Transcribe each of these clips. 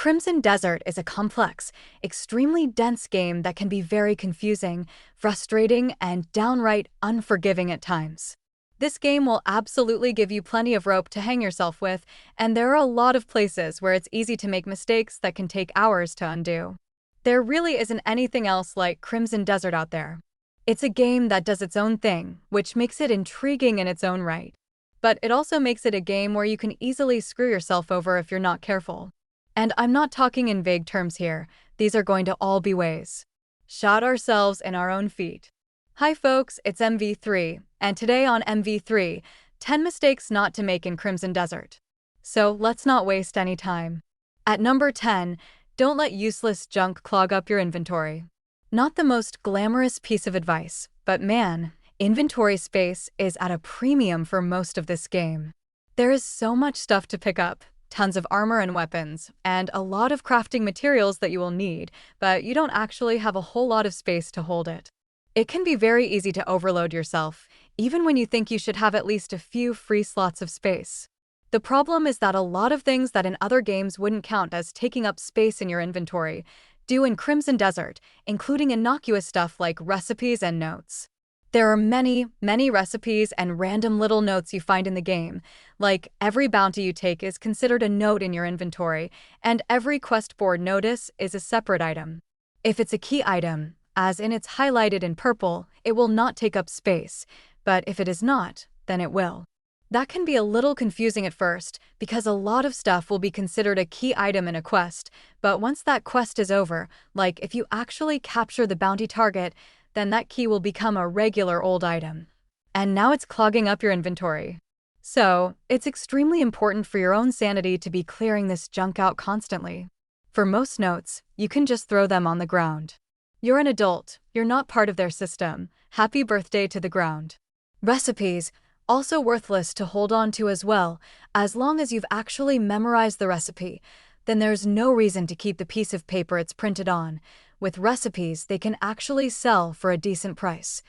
Crimson Desert is a complex, extremely dense game that can be very confusing, frustrating, and downright unforgiving at times. This game will absolutely give you plenty of rope to hang yourself with, and there are a lot of places where it's easy to make mistakes that can take hours to undo. There really isn't anything else like Crimson Desert out there. It's a game that does its own thing, which makes it intriguing in its own right. But it also makes it a game where you can easily screw yourself over if you're not careful. And I'm not talking in vague terms here, these are going to all be ways. Shot ourselves in our own feet. Hi folks, it's MV3, and today on MV3, 10 mistakes not to make in Crimson Desert. So let's not waste any time. At number 10, don't let useless junk clog up your inventory. Not the most glamorous piece of advice, but man, inventory space is at a premium for most of this game. There is so much stuff to pick up. Tons of armor and weapons, and a lot of crafting materials that you will need, but you don't actually have a whole lot of space to hold it. It can be very easy to overload yourself, even when you think you should have at least a few free slots of space. The problem is that a lot of things that in other games wouldn't count as taking up space in your inventory do in Crimson Desert, including innocuous stuff like recipes and notes. There are many recipes and random little notes you find in the game, like every bounty you take is considered a note in your inventory, and every quest board notice is a separate item. If it's a key item, as in it's highlighted in purple, it will not take up space, but if it is not, then it will. That can be a little confusing at first, because a lot of stuff will be considered a key item in a quest, but once that quest is over, like if you actually capture the bounty target, then that key will become a regular old item. And now it's clogging up your inventory. So, it's extremely important for your own sanity to be clearing this junk out constantly. For most notes, you can just throw them on the ground. You're an adult, you're not part of their system. Happy birthday to the ground. Recipes, also worthless to hold on to as well, as long as you've actually memorized the recipe, then there's no reason to keep the piece of paper it's printed on. With recipes, they can actually sell for a decent price.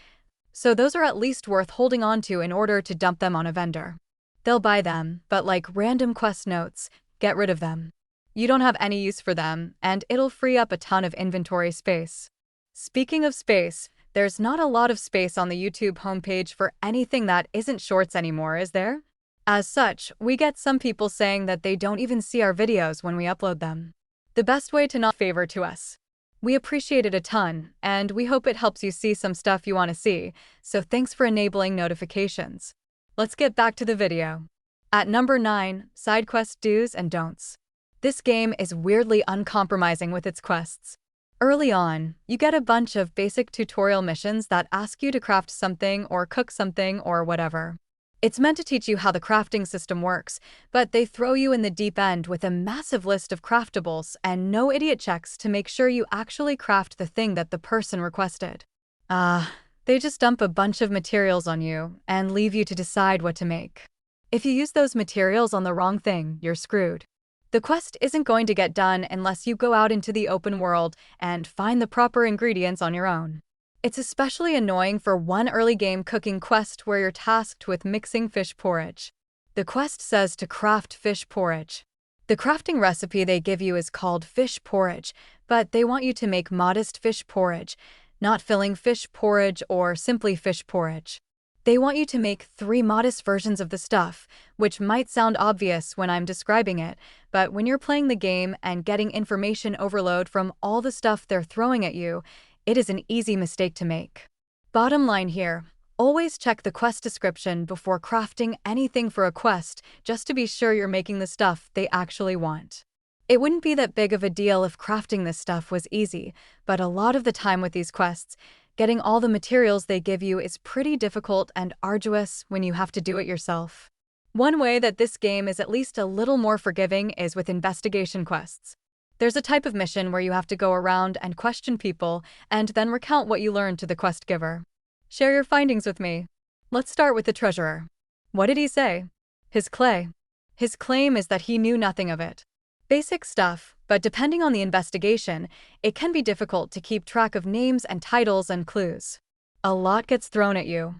So those are at least worth holding on to in order to dump them on a vendor. They'll buy them, but like random quest notes, get rid of them. You don't have any use for them, and it'll free up a ton of inventory space. Speaking of space, there's not a lot of space on the YouTube homepage for anything that isn't shorts anymore, is there? As such, we get some people saying that they don't even see our videos when we upload them. The best way to not favor to us. We appreciate it a ton, and we hope it helps you see some stuff you want to see, so thanks for enabling notifications. Let's get back to the video. At number 9, side quest do's and don'ts. This game is weirdly uncompromising with its quests. Early on, you get a bunch of basic tutorial missions that ask you to craft something or cook something or whatever. It's meant to teach you how the crafting system works, but they throw you in the deep end with a massive list of craftables and no idiot checks to make sure you actually craft the thing that the person requested. They just dump a bunch of materials on you and leave you to decide what to make. If you use those materials on the wrong thing, you're screwed. The quest isn't going to get done unless you go out into the open world and find the proper ingredients on your own. It's especially annoying for one early game cooking quest where you're tasked with mixing fish porridge. The quest says to craft fish porridge. The crafting recipe they give you is called fish porridge, but they want you to make modest fish porridge, not filling fish porridge or simply fish porridge. They want you to make 3 modest versions of the stuff, which might sound obvious when I'm describing it, but when you're playing the game and getting information overload from all the stuff they're throwing at you, it is an easy mistake to make. Bottom line here, always check the quest description before crafting anything for a quest, just to be sure you're making the stuff they actually want. It wouldn't be that big of a deal if crafting this stuff was easy, but a lot of the time with these quests, getting all the materials they give you is pretty difficult and arduous when you have to do it yourself. One way that this game is at least a little more forgiving is with investigation quests. There's a type of mission where you have to go around and question people and then recount what you learned to the quest giver. Share your findings with me. Let's start with the treasurer. What did he say? His clay. His claim is that he knew nothing of it. Basic stuff, but depending on the investigation, it can be difficult to keep track of names and titles and clues. A lot gets thrown at you.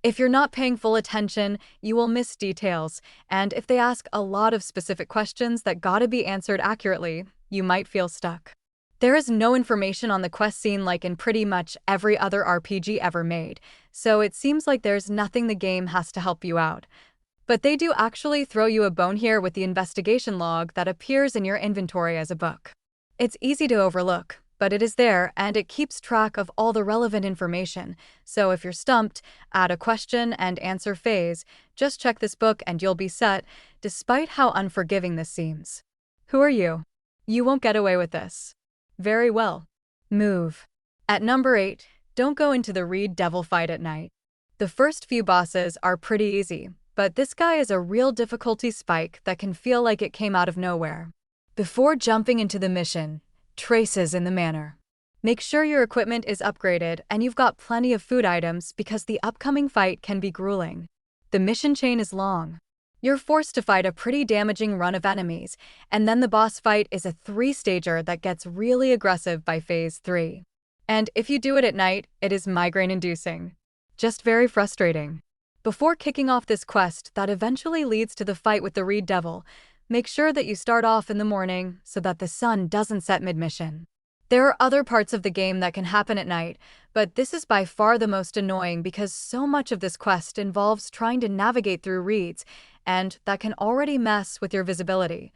If you're not paying full attention, you will miss details, and if they ask a lot of specific questions that gotta be answered accurately, you might feel stuck. There is no information on the quest scene like in pretty much every other RPG ever made, so it seems like there's nothing the game has to help you out. But they do actually throw you a bone here with the investigation log that appears in your inventory as a book. It's easy to overlook, but it is there and it keeps track of all the relevant information, so if you're stumped, add a question and answer phase, just check this book and you'll be set, despite how unforgiving this seems. Who are you? You won't get away with this. Very well. Move. At number 8, don't go into the Reed Devil fight at night. The first few bosses are pretty easy, but this guy is a real difficulty spike that can feel like it came out of nowhere. Before jumping into the mission, traces in the manor. Make sure your equipment is upgraded and you've got plenty of food items because the upcoming fight can be grueling. The mission chain is long. You're forced to fight a pretty damaging run of enemies, and then the boss fight is a 3-stager that gets really aggressive by phase 3. And if you do it at night, it is migraine-inducing. Just very frustrating. Before kicking off this quest that eventually leads to the fight with the Reed Devil, make sure that you start off in the morning so that the sun doesn't set mid-mission. There are other parts of the game that can happen at night, but this is by far the most annoying because so much of this quest involves trying to navigate through reeds, and that can already mess with your visibility.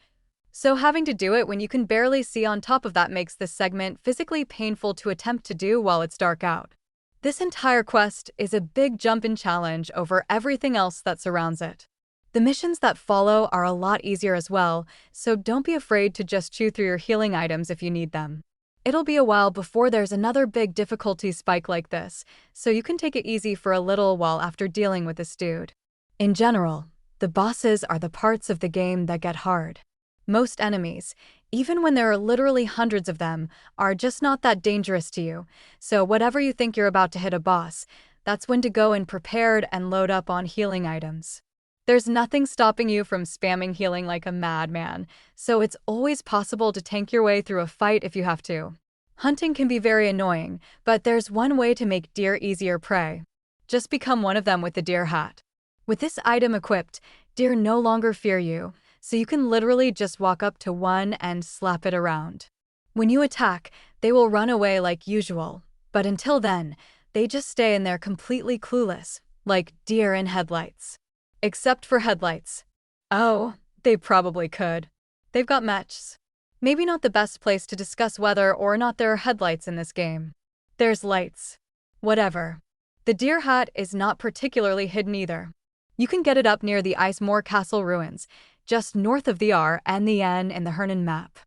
So having to do it when you can barely see on top of that makes this segment physically painful to attempt to do while it's dark out. This entire quest is a big jump-in challenge over everything else that surrounds it. The missions that follow are a lot easier as well, so don't be afraid to just chew through your healing items if you need them. It'll be a while before there's another big difficulty spike like this, so you can take it easy for a little while after dealing with this dude. In general, the bosses are the parts of the game that get hard. Most enemies, even when there are literally hundreds of them, are just not that dangerous to you, so whatever you think you're about to hit a boss, that's when to go in prepared and load up on healing items. There's nothing stopping you from spamming healing like a madman, so it's always possible to tank your way through a fight if you have to. Hunting can be very annoying, but there's one way to make deer easier prey. Just become one of them with the deer hat. With this item equipped, deer no longer fear you, so you can literally just walk up to one and slap it around. When you attack, they will run away like usual, but until then, they just stay in there completely clueless, like deer in headlights. Except for headlights. Oh, they probably could. They've got matches. Maybe not the best place to discuss whether or not there are headlights in this game. There's lights. Whatever. The deer hat is not particularly hidden either. You can get it up near the Icemoor Castle ruins, just north of the R and the N in the Hernan map.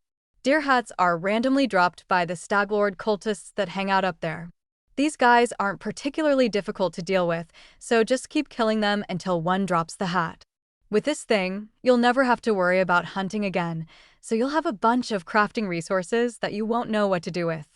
Deer hats are randomly dropped by the Staglord cultists that hang out up there. These guys aren't particularly difficult to deal with, so just keep killing them until one drops the hat. With this thing, you'll never have to worry about hunting again, so you'll have a bunch of crafting resources that you won't know what to do with.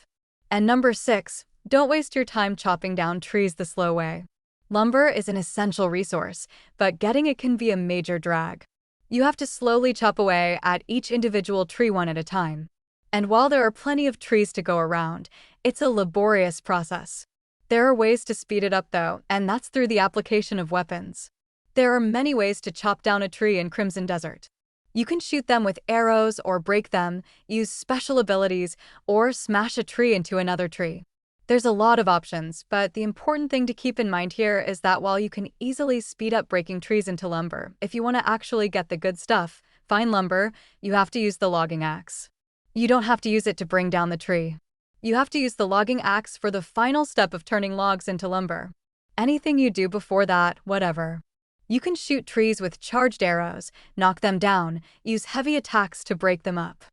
And number 6, don't waste your time chopping down trees the slow way. Lumber is an essential resource, but getting it can be a major drag. You have to slowly chop away at each individual tree one at a time. And while there are plenty of trees to go around, it's a laborious process. There are ways to speed it up though, and that's through the application of weapons. There are many ways to chop down a tree in Crimson Desert. You can shoot them with arrows or break them, use special abilities, or smash a tree into another tree. There's a lot of options, but the important thing to keep in mind here is that while you can easily speed up breaking trees into lumber, if you want to actually get the good stuff, fine lumber, you have to use the logging axe. You don't have to use it to bring down the tree. You have to use the logging axe for the final step of turning logs into lumber. Anything you do before that, whatever. You can shoot trees with charged arrows, knock them down, use heavy attacks to break them up.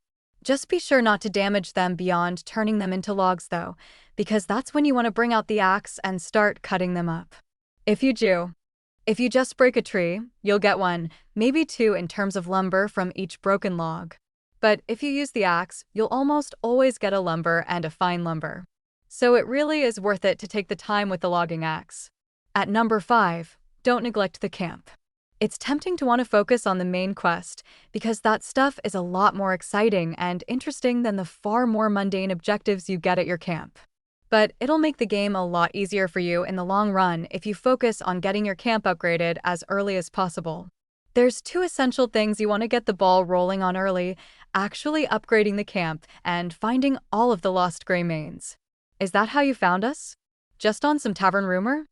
Just be sure not to damage them beyond turning them into logs though, because that's when you want to bring out the axe and start cutting them up. If you just break a tree, you'll get one, maybe two in terms of lumber from each broken log. But if you use the axe, you'll almost always get a lumber and a fine lumber. So it really is worth it to take the time with the logging axe. At number 5, don't neglect the camp. It's tempting to want to focus on the main quest, because that stuff is a lot more exciting and interesting than the far more mundane objectives you get at your camp. but it'll make the game a lot easier for you in the long run if you focus on getting your camp upgraded as early as possible. There's two essential things you want to get the ball rolling on early: actually upgrading the camp and finding all of the lost gray mains. Is that how you found us? Just on some tavern rumor?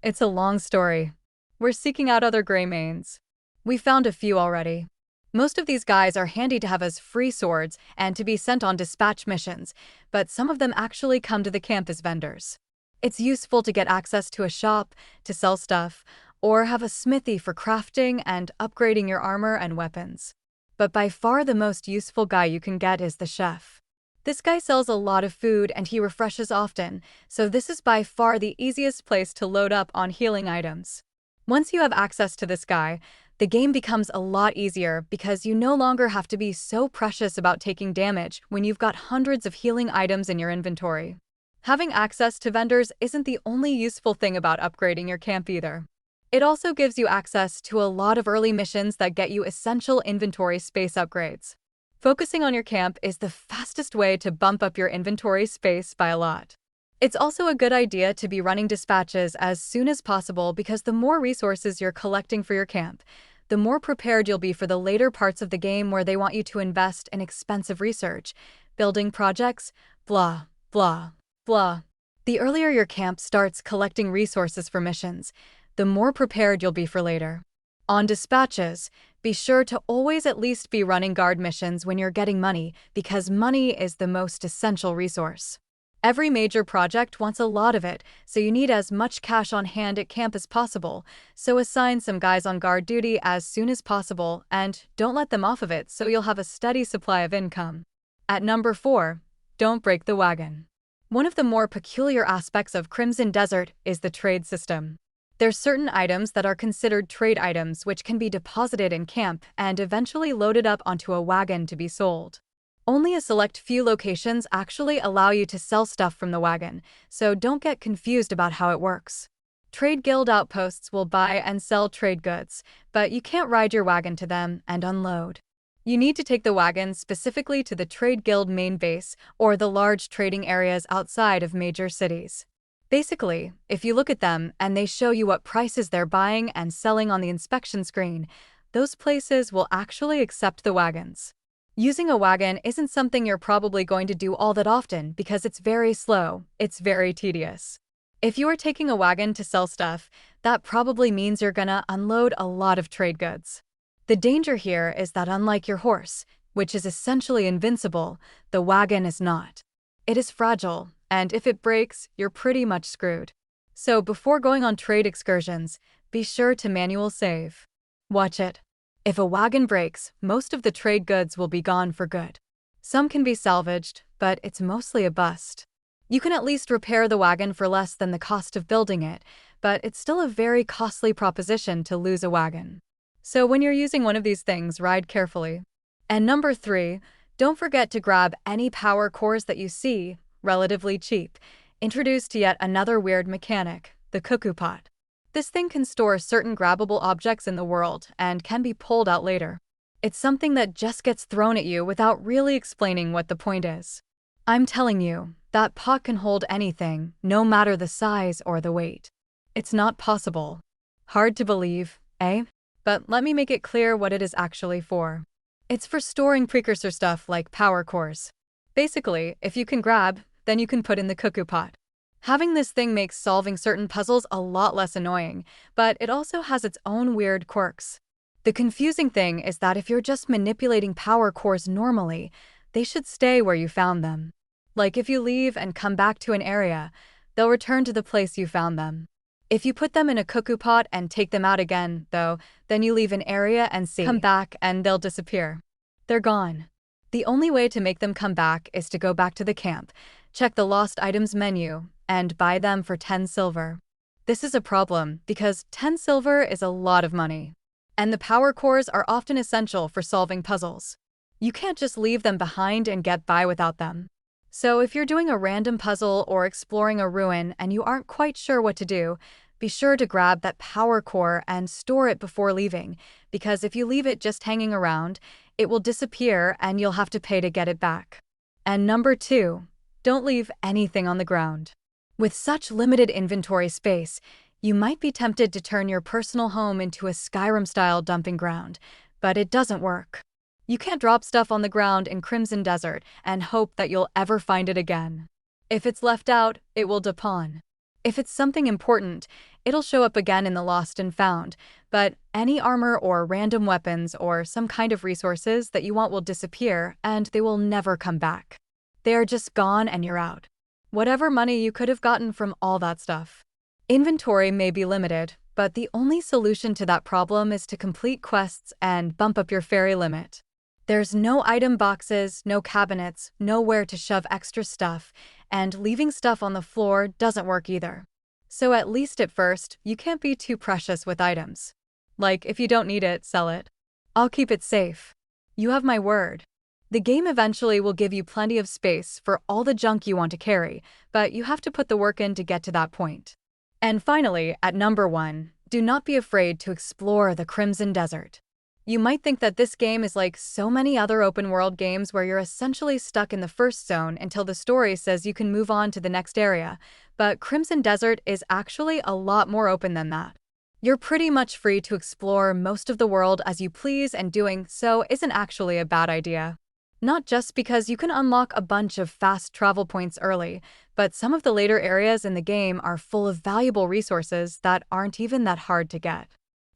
It's a long story. We're seeking out other gray mains. We found a few already. Most of these guys are handy to have as free swords and to be sent on dispatch missions, but some of them actually come to the camp as vendors. It's useful to get access to a shop to sell stuff, or have a smithy for crafting and upgrading your armor and weapons. But by far the most useful guy you can get is the chef. This guy sells a lot of food and he refreshes often, so this is by far the easiest place to load up on healing items. Once you have access to this guy, the game becomes a lot easier because you no longer have to be so precious about taking damage when you've got hundreds of healing items in your inventory. Having access to vendors isn't the only useful thing about upgrading your camp either. It also gives you access to a lot of early missions that get you essential inventory space upgrades. Focusing on your camp is the fastest way to bump up your inventory space by a lot. It's also a good idea to be running dispatches as soon as possible because the more resources you're collecting for your camp, the more prepared you'll be for the later parts of the game where they want you to invest in expensive research, building projects, blah, blah, blah. The earlier your camp starts collecting resources for missions, the more prepared you'll be for later. On dispatches, be sure to always at least be running guard missions when you're getting money, because money is the most essential resource. Every major project wants a lot of it, so you need as much cash on hand at camp as possible, so assign some guys on guard duty as soon as possible and don't let them off of it so you'll have a steady supply of income. At number 4, don't break the wagon. One of the more peculiar aspects of Crimson Desert is the trade system. There's certain items that are considered trade items which can be deposited in camp and eventually loaded up onto a wagon to be sold. Only a select few locations actually allow you to sell stuff from the wagon, so don't get confused about how it works. Trade guild outposts will buy and sell trade goods, but you can't ride your wagon to them and unload. You need to take the wagon specifically to the trade guild main base or the large trading areas outside of major cities. Basically, if you look at them and they show you what prices they're buying and selling on the inspection screen, those places will actually accept the wagons. Using a wagon isn't something you're probably going to do all that often because it's very slow, it's very tedious. If you are taking a wagon to sell stuff, that probably means you're gonna unload a lot of trade goods. The danger here is that unlike your horse, which is essentially invincible, the wagon is not. It is fragile, and if it breaks, you're pretty much screwed. So before going on trade excursions, be sure to manual save. Watch it. If a wagon breaks, most of the trade goods will be gone for good. Some can be salvaged, but it's mostly a bust. You can at least repair the wagon for less than the cost of building it, but it's still a very costly proposition to lose a wagon. So when you're using one of these things, ride carefully. And number 3, don't forget to grab any power cores that you see, relatively cheap, introduced to yet another weird mechanic, the cuckoo pot. This thing can store certain grabbable objects in the world and can be pulled out later. It's something that just gets thrown at you without really explaining what the point is. I'm telling you, that pot can hold anything, no matter the size or the weight. It's not possible. Hard to believe, eh? But let me make it clear what it is actually for. It's for storing precursor stuff like power cores. Basically, if you can grab, then you can put in the cuckoo pot. Having this thing makes solving certain puzzles a lot less annoying, but it also has its own weird quirks. The confusing thing is that if you're just manipulating power cores normally, they should stay where you found them. Like if you leave and come back to an area, they'll return to the place you found them. If you put them in a cuckoo pot and take them out again, though, then you leave an area and come back and they'll disappear. They're gone. The only way to make them come back is to go back to the camp, check the lost items menu, and buy them for 10 silver. This is a problem because 10 silver is a lot of money. And the power cores are often essential for solving puzzles. You can't just leave them behind and get by without them. So if you're doing a random puzzle or exploring a ruin and you aren't quite sure what to do, be sure to grab that power core and store it before leaving, because if you leave it just hanging around, it will disappear and you'll have to pay to get it back. And number 2, Don't leave anything on the ground. With such limited inventory space, you might be tempted to turn your personal home into a Skyrim-style dumping ground, but it doesn't work. You can't drop stuff on the ground in Crimson Desert and hope that you'll ever find it again. If it's left out, it will depawn. If it's something important, it'll show up again in the Lost and Found, but any armor or random weapons or some kind of resources that you want will disappear and they will never come back. They are just gone and you're out. Whatever money you could have gotten from all that stuff. Inventory may be limited, but the only solution to that problem is to complete quests and bump up your fairy limit. There's no item boxes, no cabinets, nowhere to shove extra stuff, and leaving stuff on the floor doesn't work either. So at least at first, you can't be too precious with items. Like, if you don't need it, sell it. I'll keep it safe. You have my word. The game eventually will give you plenty of space for all the junk you want to carry, but you have to put the work in to get to that point. And finally, at number 1, do not be afraid to explore the Crimson Desert. You might think that this game is like so many other open-world games where you're essentially stuck in the first zone until the story says you can move on to the next area, but Crimson Desert is actually a lot more open than that. You're pretty much free to explore most of the world as you please, and doing so isn't actually a bad idea. Not just because you can unlock a bunch of fast travel points early, but some of the later areas in the game are full of valuable resources that aren't even that hard to get.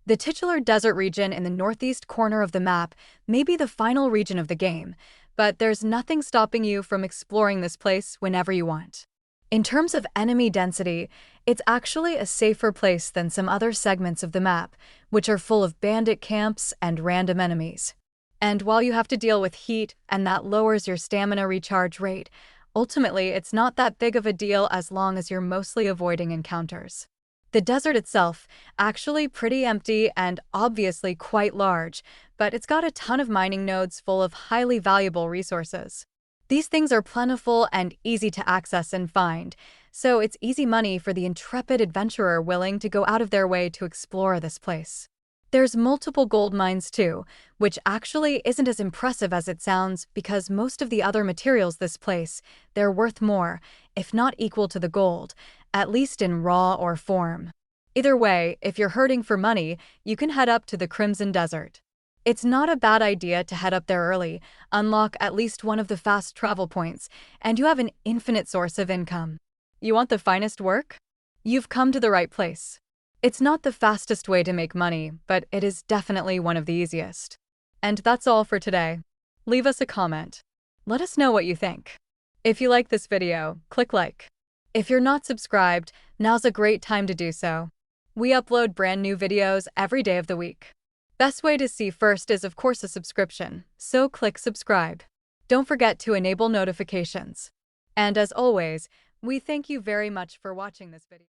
The titular desert region in the northeast corner of the map may be the final region of the game, but there's nothing stopping you from exploring this place whenever you want. In terms of enemy density, it's actually a safer place than some other segments of the map, which are full of bandit camps and random enemies. And while you have to deal with heat and that lowers your stamina recharge rate, ultimately it's not that big of a deal as long as you're mostly avoiding encounters. The desert itself, actually pretty empty and obviously quite large, but it's got a ton of mining nodes full of highly valuable resources. These things are plentiful and easy to access and find, so it's easy money for the intrepid adventurer willing to go out of their way to explore this place. There's multiple gold mines too, which actually isn't as impressive as it sounds because most of the other materials this place, they're worth more, if not equal to the gold, at least in raw or form. Either way, if you're hurting for money, you can head up to the Crimson Desert. It's not a bad idea to head up there early, unlock at least one of the fast travel points, and you have an infinite source of income. You want the finest work? You've come to the right place. It's not the fastest way to make money, but it is definitely one of the easiest. And that's all for today. Leave us a comment. Let us know what you think. If you like this video, click like. If you're not subscribed, now's a great time to do so. We upload brand new videos every day of the week. Best way to see first is of course a subscription, so click subscribe. Don't forget to enable notifications. And as always, we thank you very much for watching this video.